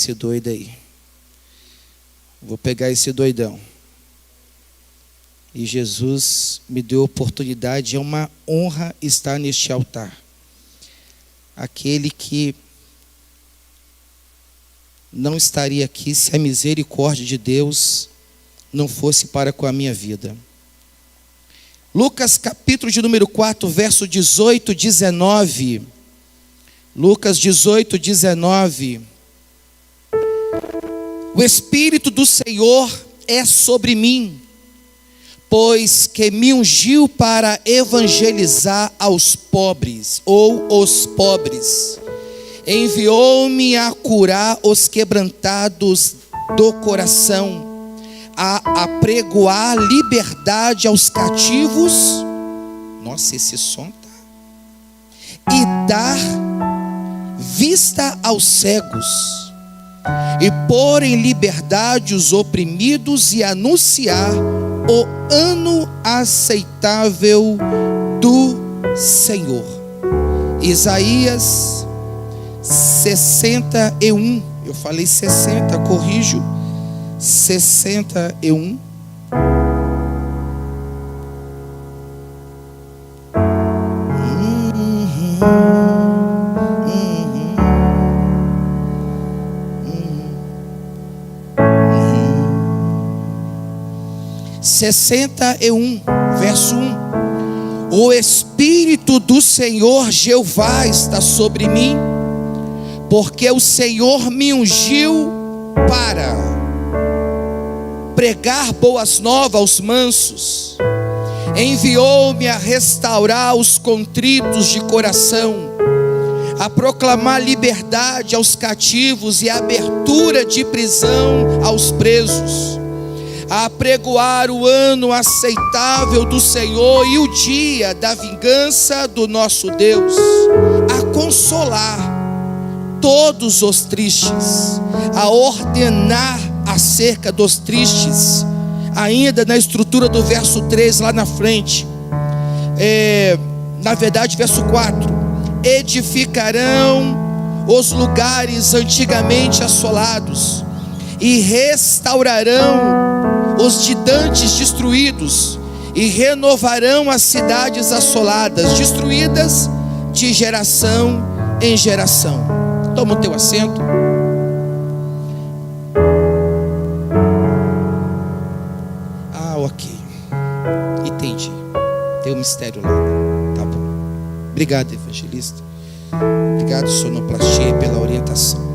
Esse doido aí. Vou pegar esse doidão. E Jesus me deu a oportunidade, é uma honra estar neste altar. Aquele que não estaria aqui se a misericórdia de Deus não fosse para com a minha vida. Lucas capítulo de número 4, verso 18, 19. Lucas 18, 19. O Espírito do Senhor é sobre mim, pois que me ungiu para evangelizar aos pobres, ou os pobres. Enviou-me a curar os quebrantados do coração, a apregoar liberdade aos cativos. Nossa, esse som tá. E dar vista aos cegos, e pôr em liberdade os oprimidos, e anunciar o ano aceitável do Senhor. Isaías 61, eu falei 60, corrijo, 61. 61, verso 1. O Espírito do Senhor Jeová está sobre mim, porque o Senhor me ungiu para pregar boas novas aos mansos. Enviou-me a restaurar os contritos de coração, a proclamar liberdade aos cativos e abertura de prisão aos presos, a apregoar o ano aceitável do Senhor e o dia da vingança do nosso Deus, a consolar todos os tristes, a ordenar acerca dos tristes. Ainda na estrutura do verso 3 lá na frente, na verdade verso 4, edificarão os lugares antigamente assolados e restaurarão os de dantes destruídos, e renovarão as cidades assoladas, destruídas de geração em geração. Toma o teu assento. Ok, entendi, tem um mistério lá, tá bom. Obrigado, evangelista. Obrigado, sonoplastia, pela orientação.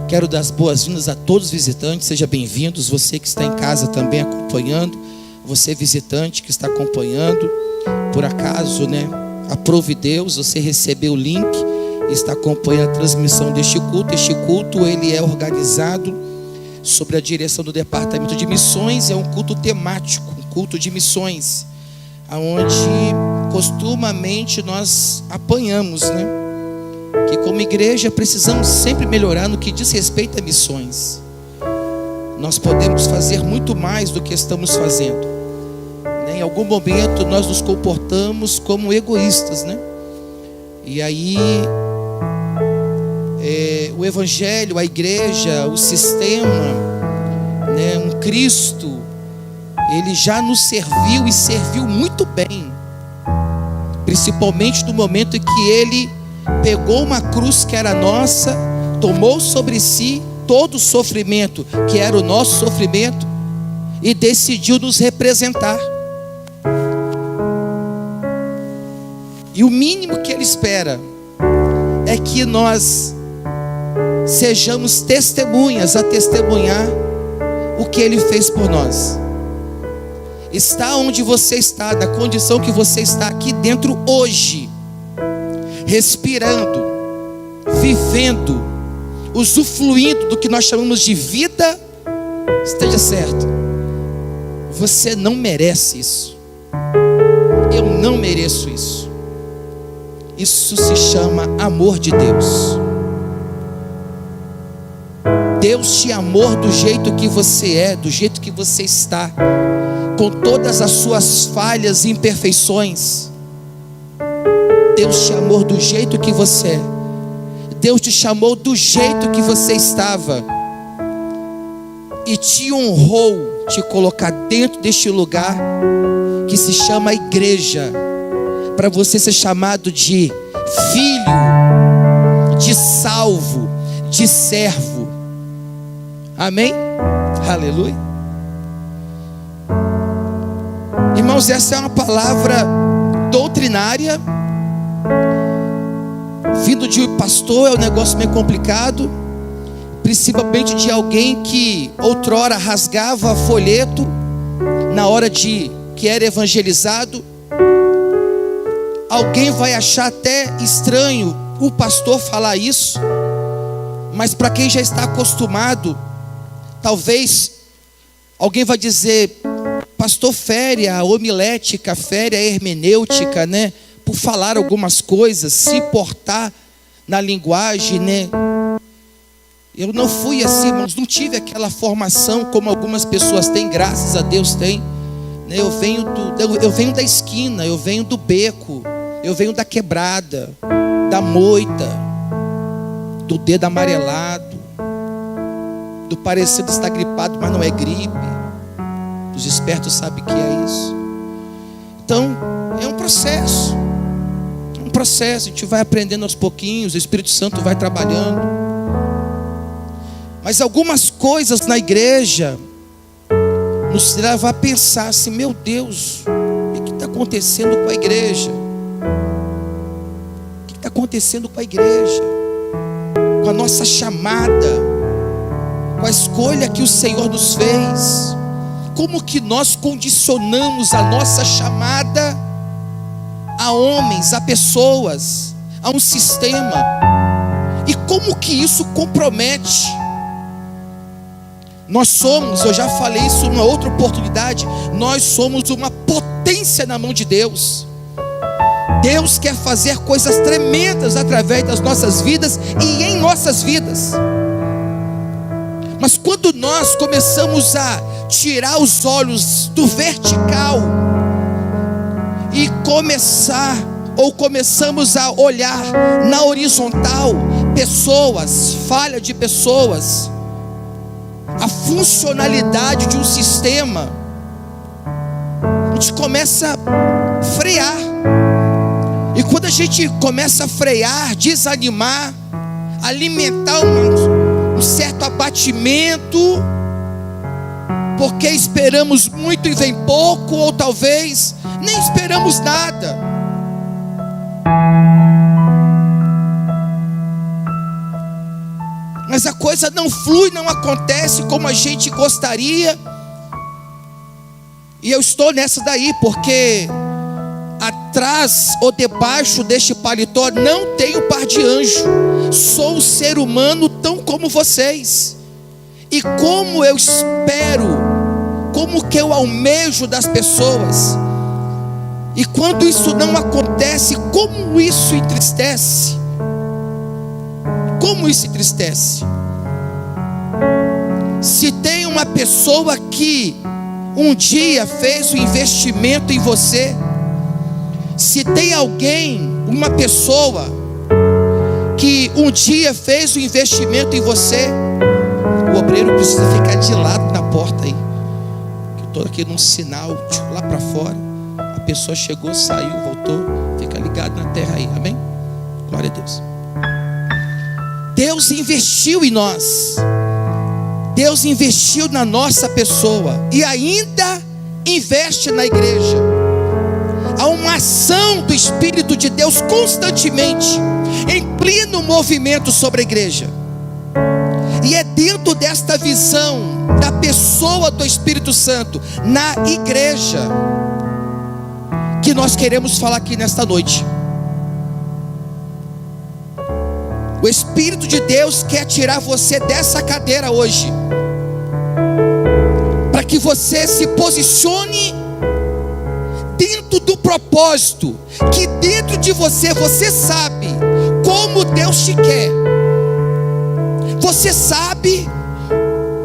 Quero dar as boas-vindas a todos os visitantes, sejam bem-vindos. Você que está em casa também acompanhando, você visitante que está acompanhando, por acaso, aprove Deus, você recebeu o link e está acompanhando a transmissão deste culto. Este culto, ele é organizado sob a direção do Departamento de Missões, é um culto temático, um culto de missões, onde costumamente nós apanhamos, que como igreja precisamos sempre melhorar no que diz respeito a missões. Nós podemos fazer muito mais do que estamos fazendo, Em algum momento nós nos comportamos como egoístas, E aí o evangelho, a igreja, o sistema, um Cristo, ele já nos serviu e serviu muito bem, principalmente no momento em que ele pegou uma cruz que era nossa, tomou sobre si todo o sofrimento que era o nosso sofrimento e decidiu nos representar. E o mínimo que ele espera é que nós sejamos testemunhas a testemunhar o que ele fez por nós. Está onde você está, na condição que você está aqui dentro hoje, respirando, vivendo, usufruindo do que nós chamamos de vida, esteja certo, você não merece isso. Eu não mereço isso. Isso se chama amor de Deus. Deus te amou do jeito que você é, do jeito que você está, com todas as suas falhas e imperfeições. Deus te amou do jeito que você é. Deus te chamou do jeito que você estava e te honrou, te colocar dentro deste lugar que se chama igreja, para você ser chamado de filho, de salvo, de servo. Amém? Aleluia. Irmãos, essa é uma palavra doutrinária, vindo de um pastor. É um negócio meio complicado, principalmente de alguém que outrora rasgava folheto na hora de que era evangelizado. Alguém vai achar até estranho o pastor falar isso, mas para quem já está acostumado, talvez alguém vai dizer: pastor fere a homilética, fere a hermenêutica, né? Por falar algumas coisas, se portar na linguagem, né? Eu não fui assim, irmãos, não tive aquela formação como algumas pessoas têm, graças a Deus tem. Eu venho da esquina, eu venho do beco, eu venho da quebrada, da moita, do dedo amarelado, do parecendo estar gripado, mas não é gripe. Os espertos sabem que é isso. Então, é um processo. A gente vai aprendendo aos pouquinhos, o Espírito Santo vai trabalhando. Mas algumas coisas na igreja nos levam a pensar assim: meu Deus, o que está acontecendo com a igreja? O que está acontecendo com a igreja? Com a nossa chamada, com a escolha que o Senhor nos fez. Como que nós condicionamos a nossa chamada a homens, a pessoas, a um sistema? E como que isso compromete? Nós somos, eu já falei isso numa outra oportunidade, nós somos uma potência na mão de Deus. Deus quer fazer coisas tremendas através das nossas vidas e em nossas vidas. Mas quando nós começamos a tirar os olhos do vertical e começamos a olhar na horizontal, pessoas, falha de pessoas, a funcionalidade de um sistema, a gente começa a frear. E quando a gente começa a frear, desanimar, alimentar um certo abatimento, porque esperamos muito e vem pouco, ou talvez nem esperamos nada. Mas a coisa não flui, não acontece como a gente gostaria. E eu estou nessa daí, porque atrás ou debaixo deste paletó não tenho par de anjo. Sou um ser humano tão como vocês. E como eu espero, como que eu almejo das pessoas. E quando isso não acontece, como isso entristece. Como isso entristece. Se tem uma pessoa que um dia fez um investimento em você, se tem alguém, uma pessoa que um dia fez um investimento em você, o obreiro precisa ficar de lado na porta aí. Eu estou aqui num sinal, lá para fora. A pessoa chegou, saiu, voltou. Fica ligado na terra aí, amém? Glória a Deus. Deus investiu em nós. Deus investiu na nossa pessoa. E ainda investe na igreja. Há uma ação do Espírito de Deus constantemente, em pleno movimento sobre a igreja. E é dentro desta visão da pessoa do Espírito Santo na igreja que nós queremos falar aqui nesta noite. O Espírito de Deus quer tirar você dessa cadeira hoje, para que você se posicione dentro do propósito, que dentro de você, você sabe como Deus te quer. Você sabe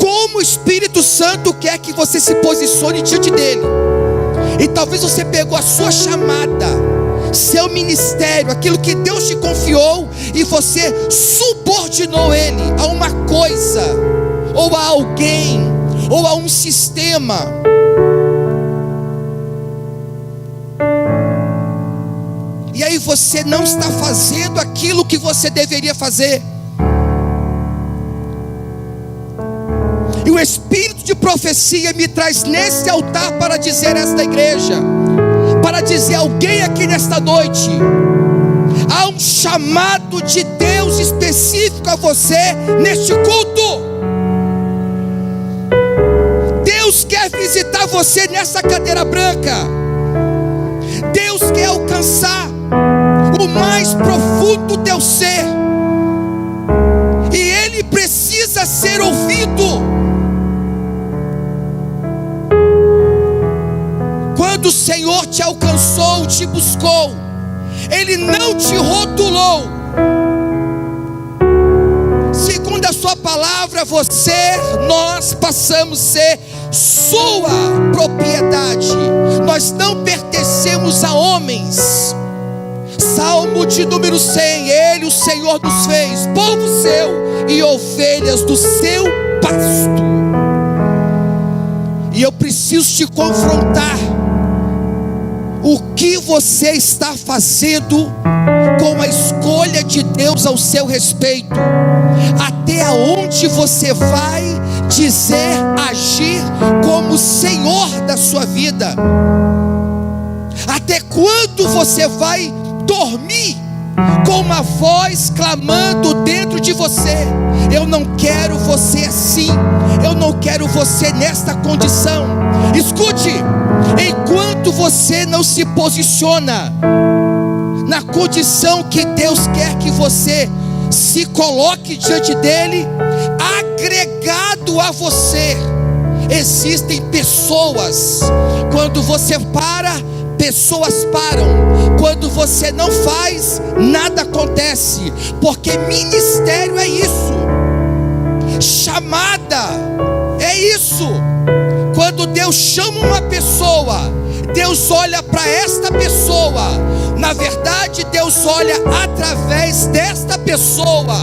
como o Espírito Santo quer que você se posicione diante dele. E talvez você pegou a sua chamada, seu ministério, aquilo que Deus te confiou, e você subordinou ele a uma coisa, ou a alguém, ou a um sistema. E aí você não está fazendo aquilo que você deveria fazer. E o espírito de profecia me traz nesse altar para dizer a esta igreja, para dizer a alguém aqui nesta noite: há um chamado de Deus específico a você neste culto. Deus quer visitar você nessa cadeira branca. Deus quer alcançar o mais profundo do teu ser, e ele precisa ser ouvido. Quando o Senhor te alcançou, te buscou, ele não te rotulou. Segundo a sua palavra, nós passamos a ser sua propriedade. Nós não pertencemos a homens. Salmo de número 100, ele, o Senhor, nos fez povo seu e ovelhas do seu pasto. E eu preciso te confrontar. O que você está fazendo com a escolha de Deus ao seu respeito? Até onde você vai dizer, agir como Senhor da sua vida? Até quando você vai dormir com uma voz clamando dentro de você: eu não quero você assim, eu não quero você nesta condição? Escute, enquanto você não se posiciona na condição que Deus quer que você se coloque diante dele, agregado a você existem pessoas. Quando você para, pessoas param. Quando você não faz, nada acontece. Porque ministério é isso, chamada é isso. Quando Deus chama uma pessoa, Deus olha para esta pessoa. Na verdade, Deus olha através desta pessoa.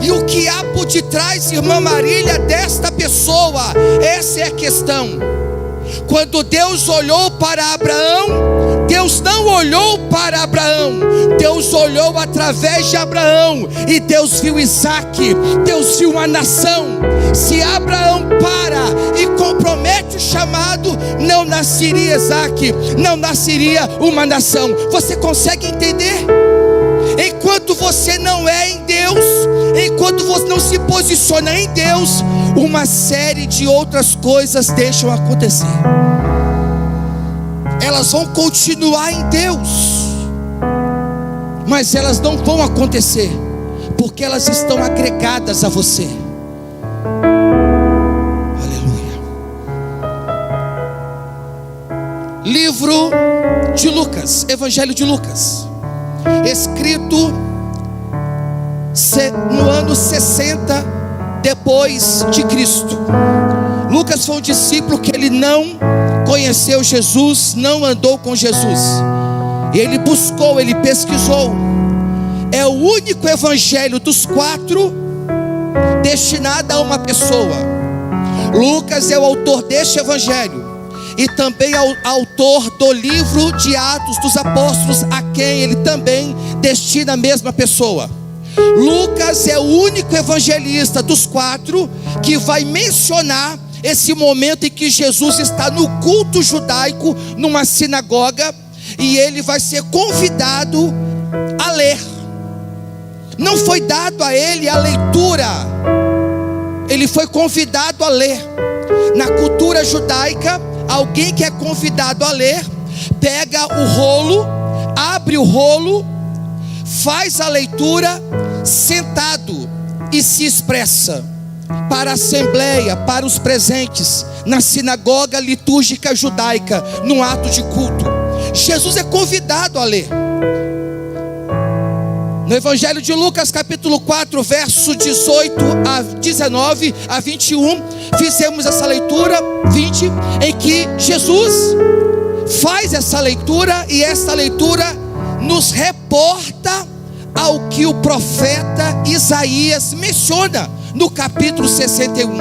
E o que há por detrás, irmã Marília, desta pessoa? Essa é a questão. Quando Deus olhou para Abraão, Deus não olhou para Abraão, Deus olhou através de Abraão, e Deus viu Isaque, Deus viu uma nação. Se Abraão para e compromete o chamado, não nasceria Isaque, não nasceria uma nação. Você consegue entender? Enquanto você não é em Deus, enquanto você não se posiciona em Deus, uma série de outras coisas deixam acontecer. Elas vão continuar em Deus, mas elas não vão acontecer, porque elas estão agregadas a você. Aleluia. Livro de Lucas, Evangelho de Lucas, escrito no ano 60 depois de Cristo. Lucas foi um discípulo que ele não conheceu Jesus, não andou com Jesus. Ele buscou, ele pesquisou. É o único evangelho dos 4 destinado a uma pessoa. Lucas é o autor deste evangelho, e também é o autor do livro de Atos dos Apóstolos, a quem ele também destina a mesma pessoa. Lucas é o único evangelista dos 4 que vai mencionar esse momento em que Jesus está no culto judaico, numa sinagoga, e ele vai ser convidado a ler. Não foi dado a ele a leitura, ele foi convidado a ler. Na cultura judaica, alguém que é convidado a ler, pega o rolo, abre o rolo, faz a leitura sentado e se expressa para a assembleia, para os presentes, na sinagoga litúrgica judaica, no ato de culto. Jesus é convidado a ler. No Evangelho de Lucas, capítulo 4, verso 18 a 19 a 21, fizemos essa leitura 20, em que Jesus faz essa leitura, e essa leitura nos reporta ao que o profeta Isaías menciona no capítulo 61.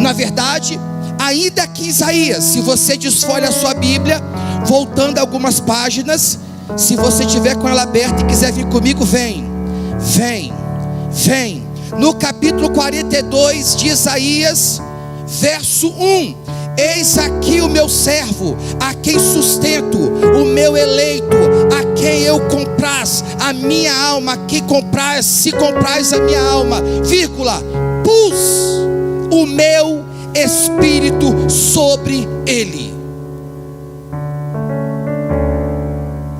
Na verdade, ainda que Isaías, se você desfolha a sua Bíblia, voltando algumas páginas, se você tiver com ela aberta e quiser vir comigo, vem. No capítulo 42 de Isaías, verso 1: eis aqui o meu servo, a quem sustento, o meu eleito, a quem eu compraz a minha alma, se compraz a minha alma, vírgula, pus o meu espírito sobre ele.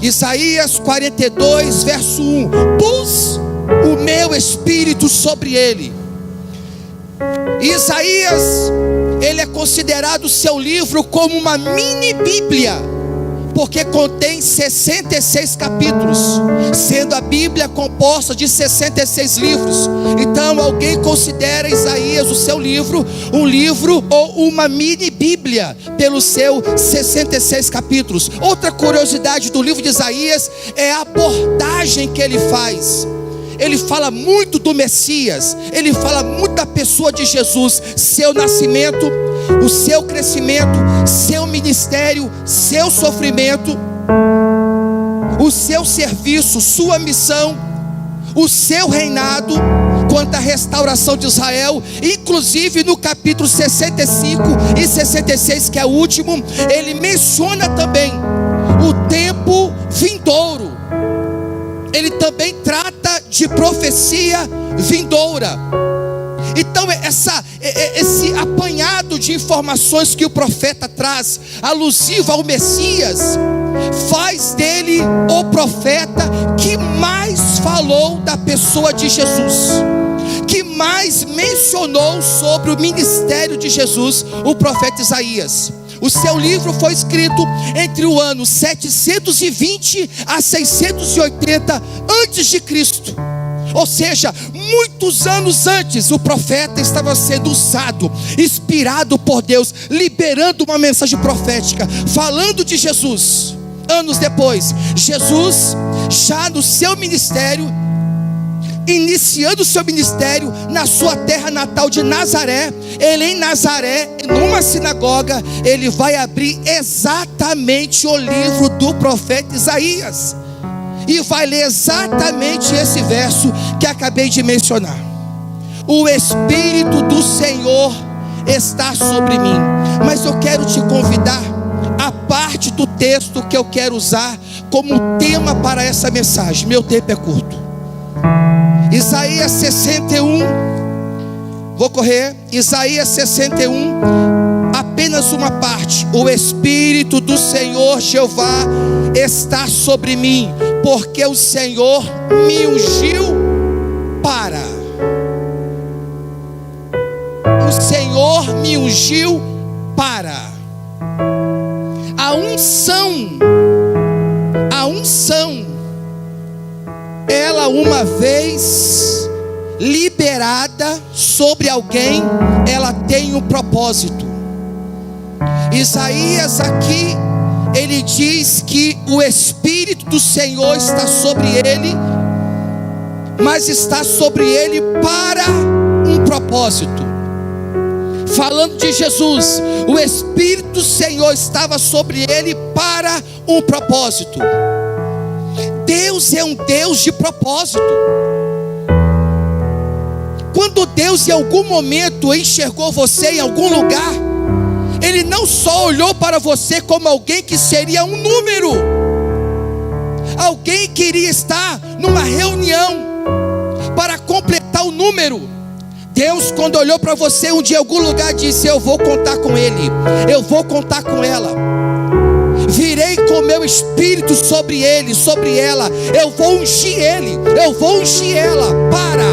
Isaías 42, verso 1: pus o meu espírito sobre ele. Isaías, ele é considerado, seu livro, como uma mini Bíblia, porque contém 66 capítulos, sendo a Bíblia composta de 66 livros. Então alguém considera Isaías, o seu livro, um livro ou uma mini Bíblia, pelos seus 66 capítulos. Outra curiosidade do livro de Isaías é a abordagem que ele faz. Ele fala muito do Messias, ele fala muito da pessoa de Jesus, seu nascimento, o seu crescimento, seu ministério, seu sofrimento, o seu serviço, sua missão, o seu reinado, quanto à restauração de Israel. Inclusive no capítulo 65 e 66, que é o último, ele menciona também o tempo vindouro. Ele também trata de profecia vindoura. Então esse apanhado de informações que o profeta traz, alusivo ao Messias, faz dele o profeta que mais falou da pessoa de Jesus, que mais mencionou sobre o ministério de Jesus, o profeta Isaías. O seu livro foi escrito entre o ano 720 a 680 antes de Cristo. Ou seja, muitos anos antes, o profeta estava sendo usado, inspirado por Deus, liberando uma mensagem profética, falando de Jesus. Anos depois, Jesus, já no seu ministério, iniciando o seu ministério na sua terra natal de Nazaré, ele em Nazaré, numa sinagoga, ele vai abrir exatamente o livro do profeta Isaías, e vai ler exatamente esse verso que acabei de mencionar: o Espírito do Senhor está sobre mim. Mas eu quero te convidar a parte do texto que eu quero usar como tema para essa mensagem. Meu tempo é curto. Isaías 61, vou correr. Isaías 61, apenas uma parte: o Espírito do Senhor Jeová está sobre mim, porque o Senhor me ungiu para. O Senhor me ungiu para. A unção, ela uma vez liberada sobre alguém, ela tem um propósito. Isaías aqui, ele diz que o Espírito do Senhor está sobre ele, mas está sobre ele para um propósito. Falando de Jesus, o Espírito do Senhor estava sobre ele para um propósito. Deus é um Deus de propósito. Quando Deus em algum momento enxergou você em algum lugar, Ele não só olhou para você como alguém que seria um número, alguém que iria estar numa reunião para completar o número. Deus, quando olhou para você um dia em algum lugar, disse: eu vou contar com ele, eu vou contar com ela, virei com o meu espírito sobre ele, sobre ela, eu vou ungir ele, eu vou ungir ela. Para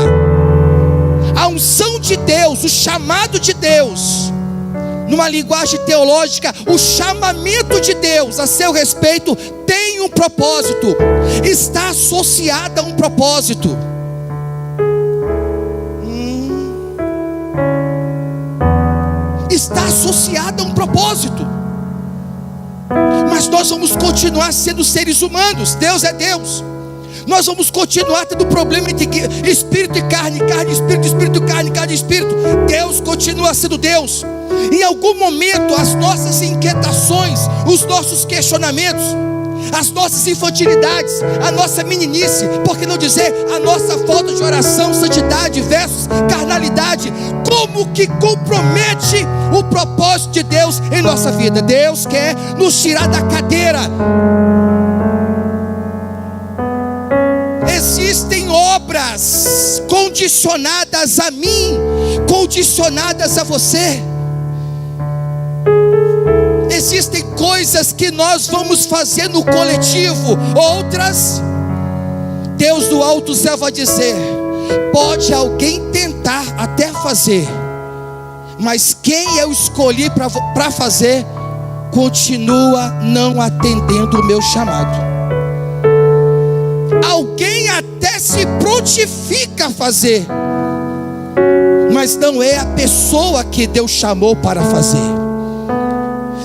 a unção de Deus, o chamado de Deus, numa linguagem teológica, o chamamento de Deus a seu respeito tem um propósito, está associado a um propósito. Está associado a um propósito. nós vamos continuar sendo seres humanos. Deus é Deus. Nós vamos continuar tendo problema entre espírito e carne, carne e espírito, espírito e carne, carne e espírito. Deus continua sendo Deus. Em algum momento as nossas inquietações, os nossos questionamentos, as nossas infantilidades, a nossa meninice, por que não dizer a nossa falta de oração, santidade versus carnalidade, como que compromete o propósito de Deus em nossa vida. Deus quer nos tirar da cadeira. Existem obras condicionadas a mim, condicionadas a você. Existem coisas que nós vamos fazer no coletivo, outras Deus do alto céu vai dizer: pode alguém tentar até fazer, mas quem eu escolhi para fazer continua não atendendo o meu chamado. Alguém até se prontifica a fazer, mas não é a pessoa que Deus chamou para fazer.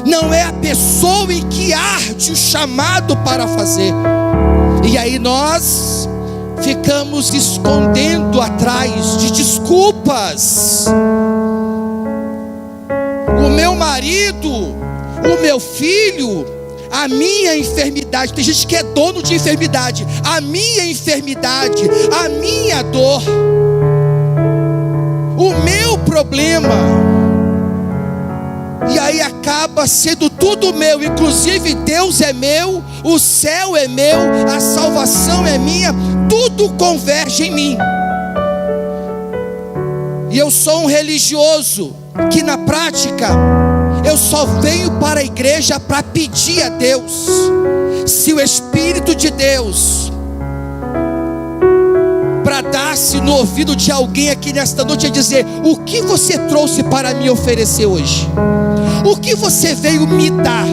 Não é a pessoa em que arde o chamado para fazer. E aí nós ficamos escondendo atrás de desculpas. O meu marido, o meu filho, a minha enfermidade. Tem gente que é dono de enfermidade. A minha enfermidade, a minha dor, o meu problema. E aí acaba sendo tudo meu, inclusive Deus é meu, o céu é meu, a salvação é minha, tudo converge em mim. E eu sou um religioso que na prática eu só venho para a igreja para pedir a Deus. Se o Espírito de Deus bradasse no ouvido de alguém aqui nesta noite a dizer: o que você trouxe para me oferecer hoje? O que você veio me dar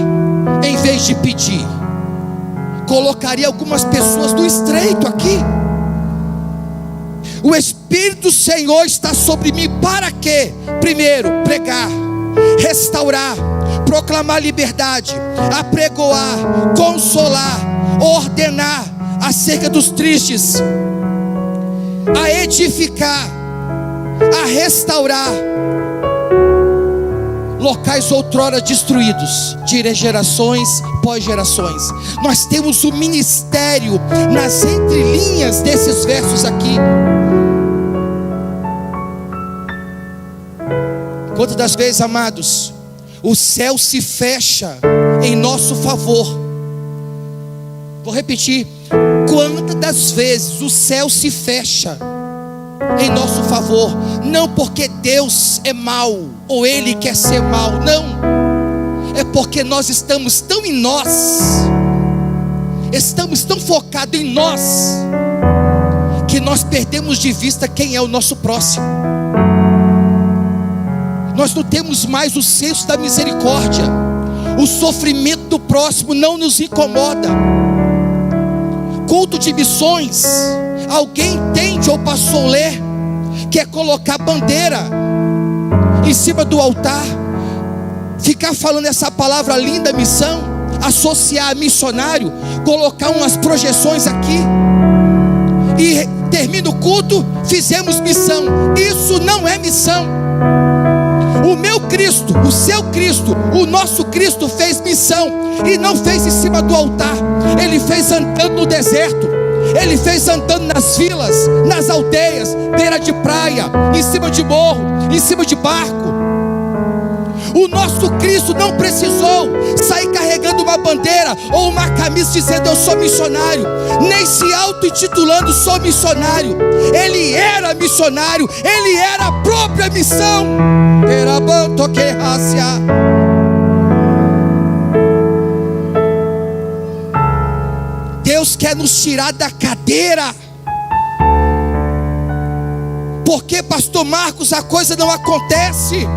em vez de pedir? Colocaria algumas pessoas no estreito aqui. O Espírito do Senhor está sobre mim para quê? Primeiro, pregar, restaurar, proclamar liberdade, apregoar, consolar, ordenar acerca dos tristes, a edificar, a restaurar locais outrora destruídos, de gerações pós gerações. Nós temos o ministério nas entrelinhas desses versos aqui. Quantas das vezes, amados, o céu se fecha em nosso favor? Vou repetir: quantas das vezes o céu se fecha em nosso favor? Não porque Deus é mau ou Ele quer ser mau, não. É porque nós estamos tão em nós, estamos tão focados em nós, que nós perdemos de vista quem é o nosso próximo. Nós não temos mais o senso da misericórdia. O sofrimento do próximo não nos incomoda. Culto de missões, alguém entende ou passou a ler, que é colocar bandeira em cima do altar, ficar falando essa palavra linda, missão, associar a missionário, colocar umas projeções aqui, e termina o culto, fizemos missão. Isso não é missão. O meu Cristo, o seu Cristo, o nosso Cristo fez missão, e não fez em cima do altar. Ele fez andando no deserto, Ele fez andando nas vilas, nas aldeias, beira de praia, em cima de morro, em cima de barco. O nosso Cristo não precisou sair carregando uma bandeira ou uma camisa dizendo: eu sou missionário, nem se auto-intitulando sou missionário. Ele era missionário, ele era a própria missão. Deus quer nos tirar da cadeira. Porque, pastor Marcos, a coisa não acontece.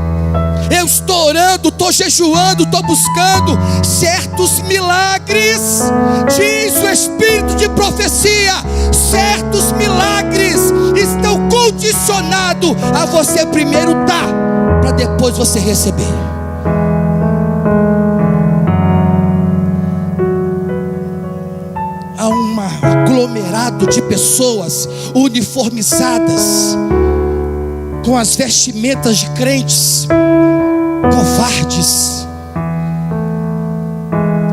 Eu estou orando, estou jejuando, estou buscando certos milagres. Diz o Espírito de profecia: certos milagres estão condicionados a você primeiro dar, para depois você receber. lado de pessoas uniformizadas, com as vestimentas de crentes, covardes,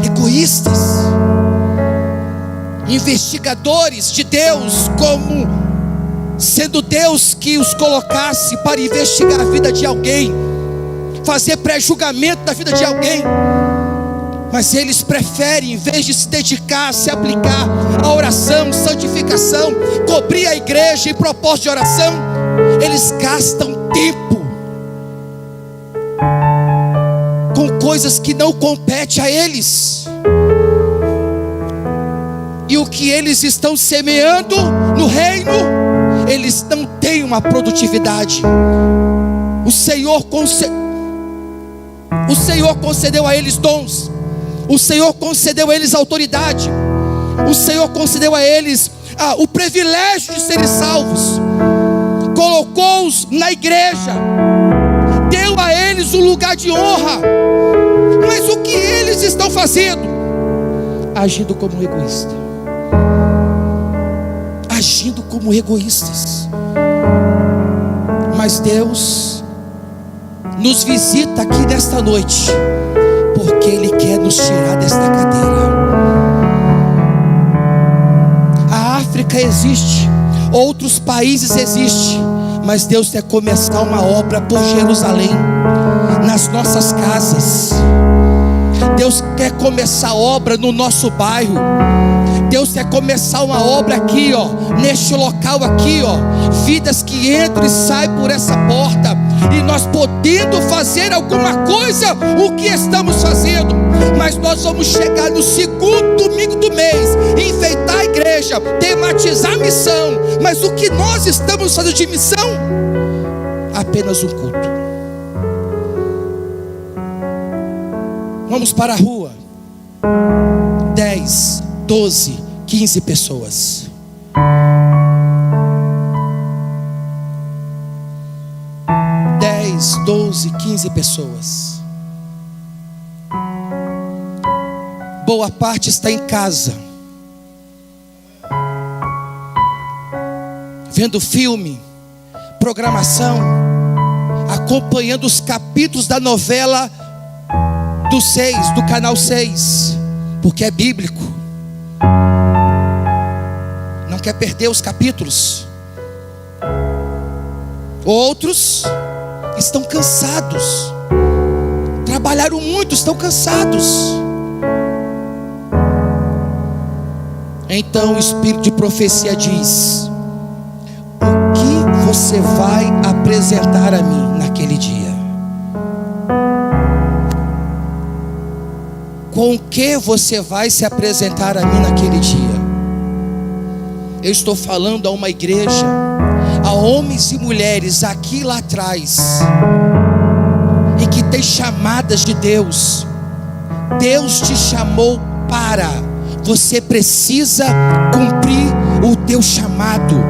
egoístas, investigadores de Deus, como sendo Deus que os colocasse para investigar a vida de alguém, fazer pré-julgamento da vida de alguém. Mas eles preferem, em vez de se dedicar, se aplicar à oração, santificação, cobrir a igreja em propósito de oração, eles gastam tempo com coisas que não competem a eles. E o que eles estão semeando no reino, eles não têm uma produtividade. O Senhor concedeu a eles dons, o Senhor concedeu a eles autoridade, o Senhor concedeu a eles o privilégio de serem salvos, colocou-os na igreja, deu a eles um lugar de honra. Mas o que eles estão fazendo? Agindo como egoístas. Agindo como egoístas. Mas Deus nos visita aqui nesta noite, porque Ele quer nos tirar desta cadeira. A África existe, outros países existem, mas Deus quer começar uma obra por Jerusalém, nas nossas casas. Deus quer começar a obra no nosso bairro. Deus quer começar uma obra aqui, neste local aqui, vidas que entram e saem por essa porta, e nós podendo fazer alguma coisa, o que estamos fazendo. Mas nós vamos chegar no segundo domingo do mês, enfeitar a igreja, tematizar a missão. Mas o que nós estamos fazendo de missão? Apenas um culto. Vamos para a rua. 10, 12, 15 pessoas. Dez, 12, 15 pessoas. Boa parte está em casa, vendo filme, programação, acompanhando os capítulos da novela do canal 6, porque é bíblico. Não quer perder os capítulos. Outros estão cansados, trabalharam muito, estão cansados. Então o Espírito de profecia diz: o que você vai apresentar a mim naquele dia? Com o que você vai se apresentar a mim naquele dia? Eu estou falando a uma igreja, a homens e mulheres aqui e lá atrás, e que tem chamadas de Deus. Deus te chamou para, você precisa cumprir o teu chamado,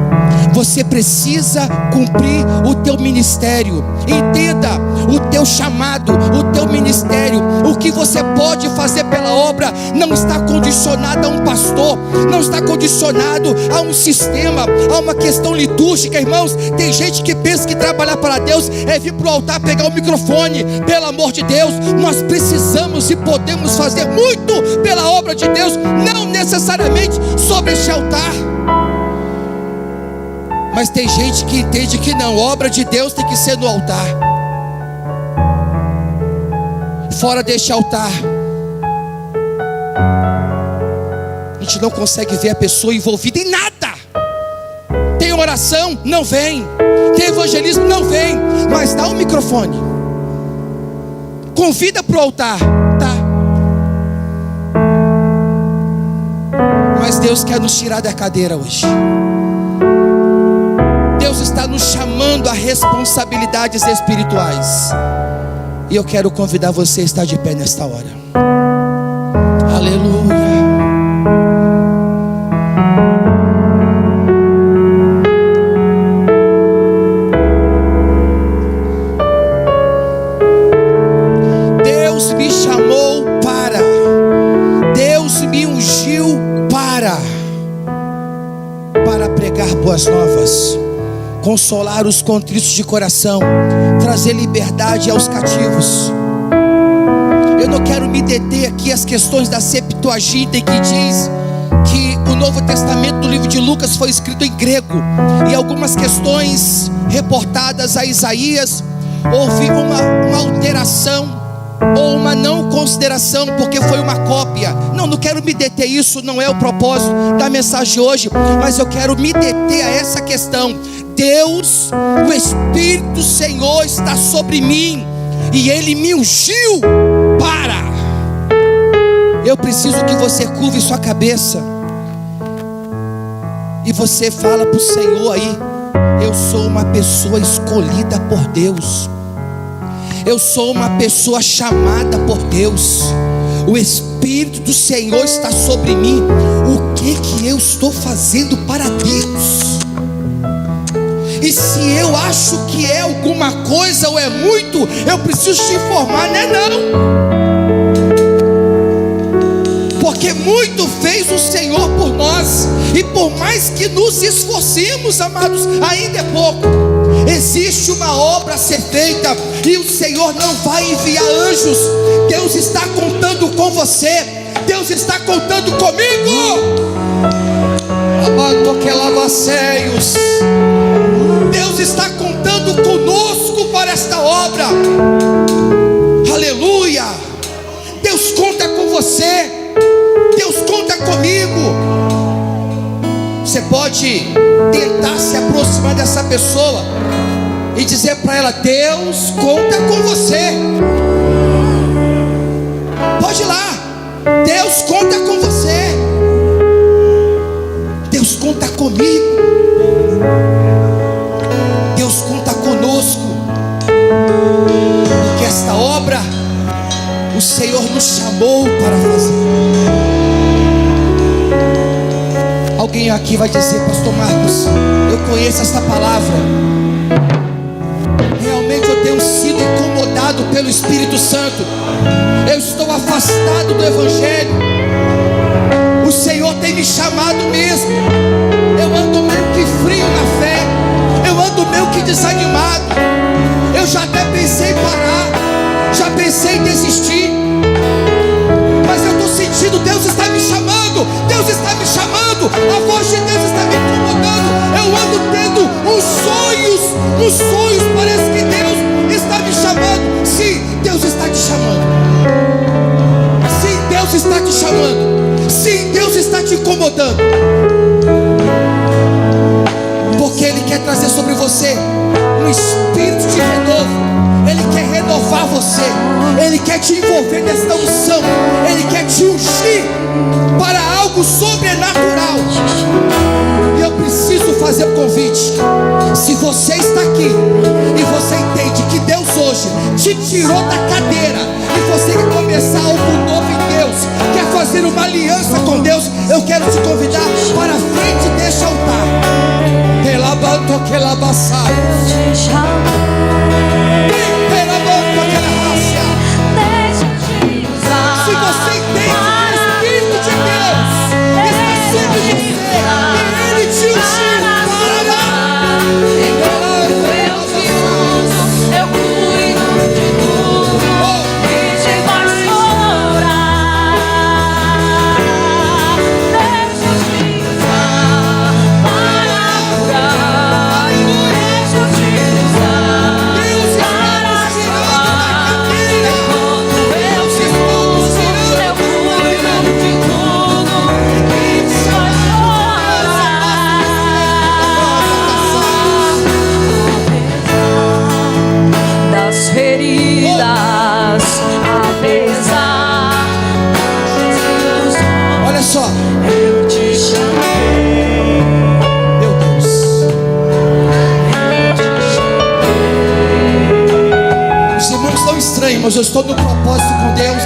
você precisa cumprir o teu ministério. Entenda, o teu chamado, o teu ministério, o que você pode fazer pela obra, não está condicionado a um pastor, não está condicionado a um sistema, a uma questão litúrgica. Irmãos, tem gente que pensa que trabalhar para Deus é vir para o altar, pegar o microfone. Pelo amor de Deus, nós precisamos e podemos fazer muito pela obra de Deus, não necessariamente sobre este altar. Mas tem gente que entende que não, obra de Deus tem que ser no altar. Fora deste altar, a gente não consegue ver a pessoa envolvida em nada. Tem oração? Não vem. Tem evangelismo? Não vem. Mas dá o microfone, convida para o altar, tá? Mas Deus quer nos tirar da cadeira hoje. Deus está nos chamando a responsabilidades espirituais. E eu quero convidar você a estar de pé nesta hora. Aleluia. Deus me chamou para, Deus me ungiu para. boas novas, consolar os contritos de coração, trazer liberdade aos cativos. Eu não quero me deter aqui às questões da Septuaginta, que diz que o Novo Testamento do livro de Lucas foi escrito em grego, e algumas questões reportadas a Isaías houve uma alteração ou uma não consideração, porque foi uma cópia. Não quero me deter, isso não é o propósito da mensagem de hoje, mas eu quero me deter a essa questão. Deus, o Espírito do Senhor está sobre mim, e Ele me ungiu para. Eu preciso que você curve sua cabeça e você fala para o Senhor aí: eu sou uma pessoa escolhida por Deus, eu sou uma pessoa chamada por Deus, o Espírito do Senhor está sobre mim. O que eu estou fazendo para Deus? E se eu acho que é alguma coisa ou é muito, eu preciso te informar, não. Porque muito fez o Senhor por nós, e por mais que nos esforcemos, amados, ainda é pouco. Existe uma obra a ser feita, e o Senhor não vai enviar anjos. Deus está contando com você, Deus está contando comigo. Deus está contando conosco para esta obra. Aleluia. Deus conta com você, Deus conta comigo. Você pode tentar se aproximar dessa pessoa e dizer para ela: Deus conta com você. Pode ir lá. Deus conta com você. Deus conta comigo. Deus conta conosco. Porque esta obra o Senhor nos chamou para fazer. Alguém aqui vai dizer: Pastor Marcos, eu conheço esta palavra. Realmente eu tenho sido incomodado pelo Espírito Santo. Eu estou afastado do Evangelho. O Senhor tem me chamado mesmo. Eu ando meio que frio na fé. Eu ando meio que desanimado. Eu já até pensei em parar, já pensei em desistir. Mas eu estou sentindo, Deus está me chamando. Deus está me chamando. A voz de Deus está me incomodando. Eu ando tendo uns sonhos. Parece que Deus está me chamando. Sim, Deus está te chamando. Sim, Deus está te chamando. Sim, Deus está te incomodando. Porque Ele quer trazer sobre você um espírito de renovo. Ele quer renovar você. Ele quer te envolver nesta unção. Ele quer te ungir para algo sobrenatural. E eu preciso fazer um convite. Se você está aqui e você entende que Deus hoje te tirou da cadeira e você quer começar algo novo em Deus, quer fazer uma aliança com Deus, eu quero te convidar para a frente deste altar. Se você entende que o Espírito de Deus está sobre você, e Ele te ungiu para eu cuido de tudo e te faço orar. Deixa eu te usar para curar. Deixa eu te usar para salvar. Quando eu te uso, eu cuido de tudo e te faço orar. Das feridas, apesar dos Olha só, eu te chamei, meu Deus. eu te chamei. Os irmãos estão estranhos, mas eu estou no propósito com Deus.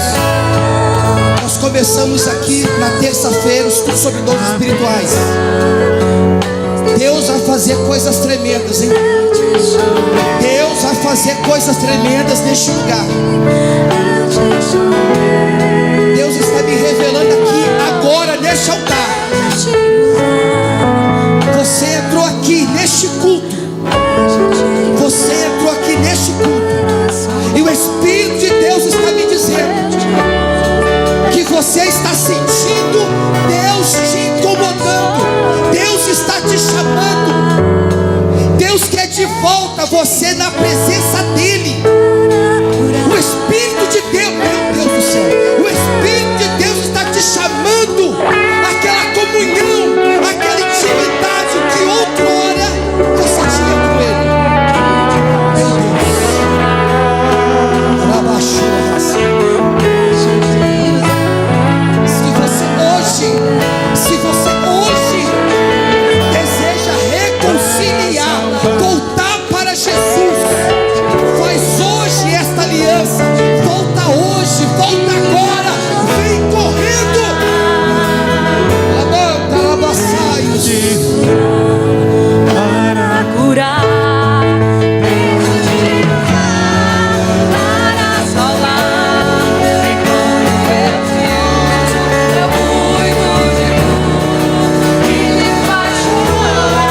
Nós começamos aqui na terça-feira o estudo sobre dons espirituais. Deus vai fazer coisas tremendas, hein? Deus vai fazer coisas tremendas neste lugar. Deus está me revelando aqui agora neste altar. Você entrou você na presença dele. O Espírito de Deus, meu Deus do céu, o Espírito de Deus está te chamando àquela comunhão, àquela intimidade que outrora você tinha com ele. Meu Deus, abaixou a raça. Se você hoje deseja reconciliar, voltar para Jesus, faz hoje esta aliança. Volta hoje, volta agora, vem correndo. Levanta, abaçaios para curar, para salvar. Enquanto eu te uso, eu cuido de tudo que me faz chorar.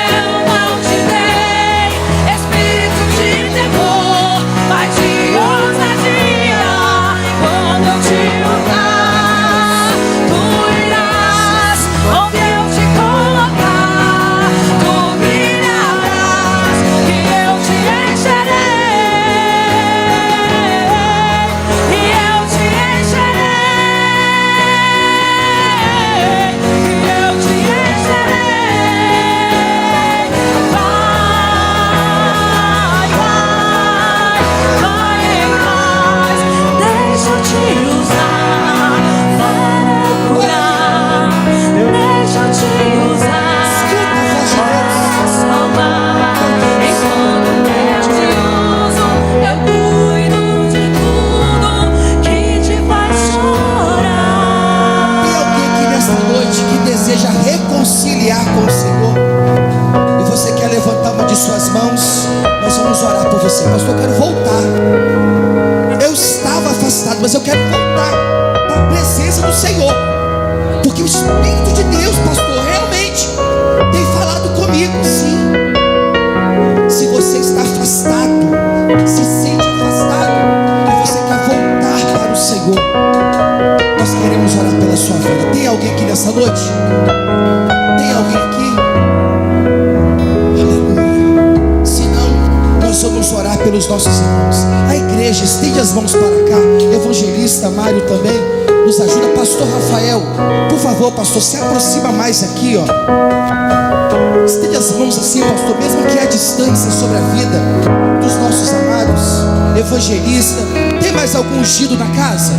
Eu não te dei espírito de temor, mas de ousadia. Quando eu te usar, tu irás onde eu te colocar. Tu brilharás e eu te encherei, e eu te encherei, e eu te encherei. Vai em nós, deixa eu te usar para curar, deixa eu te usar para salvar. Enquanto eu te uso, eu cuido de tudo que te faz chorar. Tem alguém aqui nesta noite que deseja reconciliar com o Senhor? E você quer levantar uma de suas mãos? Nós vamos orar por você. Pastor, eu quero voltar. Eu estava afastado, mas eu quero voltar para a presença do Senhor. Porque o Espírito de Deus, pastor, realmente tem falado comigo, sim. Se você está afastado, se sente afastado, e você quer voltar para o Senhor, nós queremos orar pela sua vida. Tem alguém aqui nessa noite? Tem alguém aqui? Aleluia. Se não, nós vamos orar pelos nossos irmãos. A igreja, estende as mãos para cá. Evangelista Mário também nos ajuda. Pastor Rafael, por favor, pastor, se aproxima mais aqui, ó. Estende as mãos assim, pastor, mesmo que à distância, sobre a vida dos nossos amados. Evangelista, tem mais algum ungido na casa?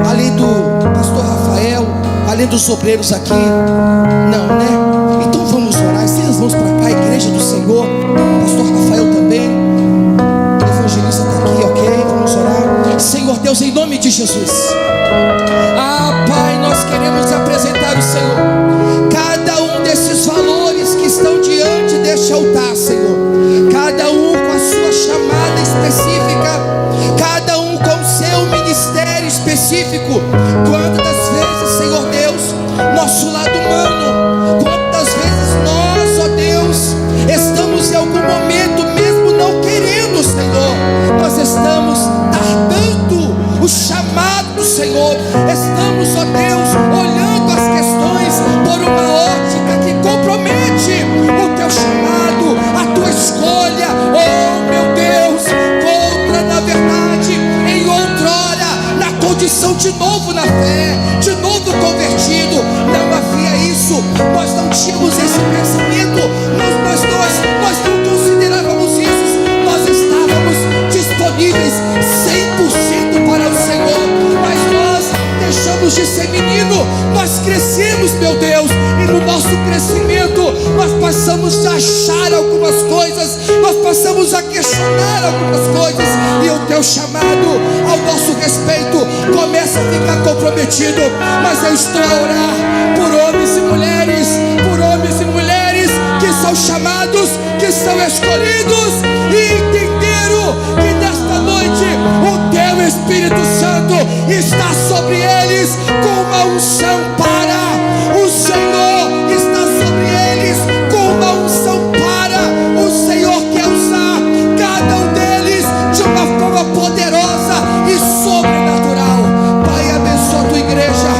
Além do pastor Rafael, além dos obreiros aqui? Não, né? Então vamos orar. Estende as mãos para cá, igreja do Senhor. Pastor Rafael também. Evangelista está aqui, ok? Vamos orar. Senhor Deus, em nome de Jesus. Ah, Pai, nós queremos apresentar o Senhor cada um desses valores que estão diante deste altar, Senhor. Cada um com a sua chamada específica, cada um com o seu ministério específico. Quantas vezes, Senhor Deus, nosso lado humano, quantas vezes nós, ó Deus, estamos em algum momento, mesmo não querendo, Senhor, nós estamos tardando o chamado do Senhor. Estamos, ó Deus, olhando as questões por uma ótica que compromete o teu chamado, a tua escolha. Oh meu Deus, contra, na verdade, em outrora, na condição de novo na fé, de novo convertido, não havia isso. Nós não tínhamos esse pensamento, nós não considerávamos isso. Nós estávamos disponíveis 100% para o Senhor, mas nós deixamos de ser menino. Nós crescemos, meu Deus, e no nosso crescimento nós passamos a achar algumas coisas, nós passamos a questionar algumas coisas, e o teu chamado ao nosso respeito começa a ficar comprometido. Mas eu estou a orar por homens e mulheres que são chamados, que são escolhidos e entenderam que nesta noite o teu Espírito Santo está sobre eles com uma unção para. O Senhor está sobre eles com uma unção para. O Senhor quer usar cada um deles de uma forma poderosa e sobrenatural. Pai, abençoa a tua igreja,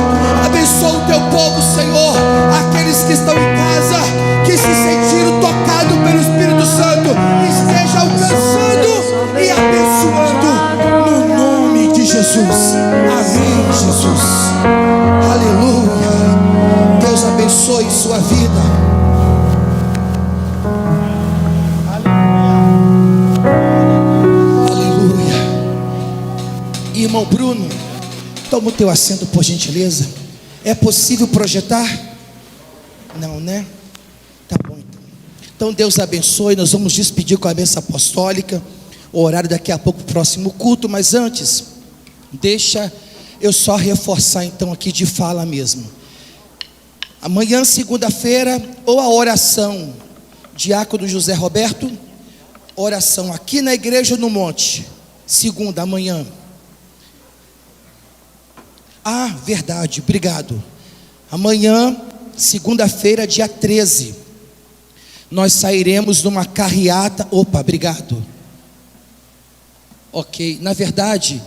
abençoa o teu povo, Senhor. Aqueles que estão em casa, que se sentiram tocados pelo Espírito Santo, esteja alcançando e abençoando no nome de Jesus. Amém, Jesus. Aleluia. Deus abençoe sua vida. Aleluia. Irmão Bruno, toma o teu assento, por gentileza. É possível projetar? Não, né? Tá bom então. Então Deus abençoe. Nós vamos despedir com a bênção apostólica. O horário daqui a pouco, próximo culto. Mas antes, deixa eu só reforçar então aqui de fala mesmo. Amanhã, segunda-feira, ou a oração, Diácono José Roberto, oração aqui na igreja no Monte. Segunda, amanhã. Ah, verdade, obrigado. Amanhã, segunda-feira, dia 13, nós sairemos numa carreata. Opa, obrigado. Ok, na verdade,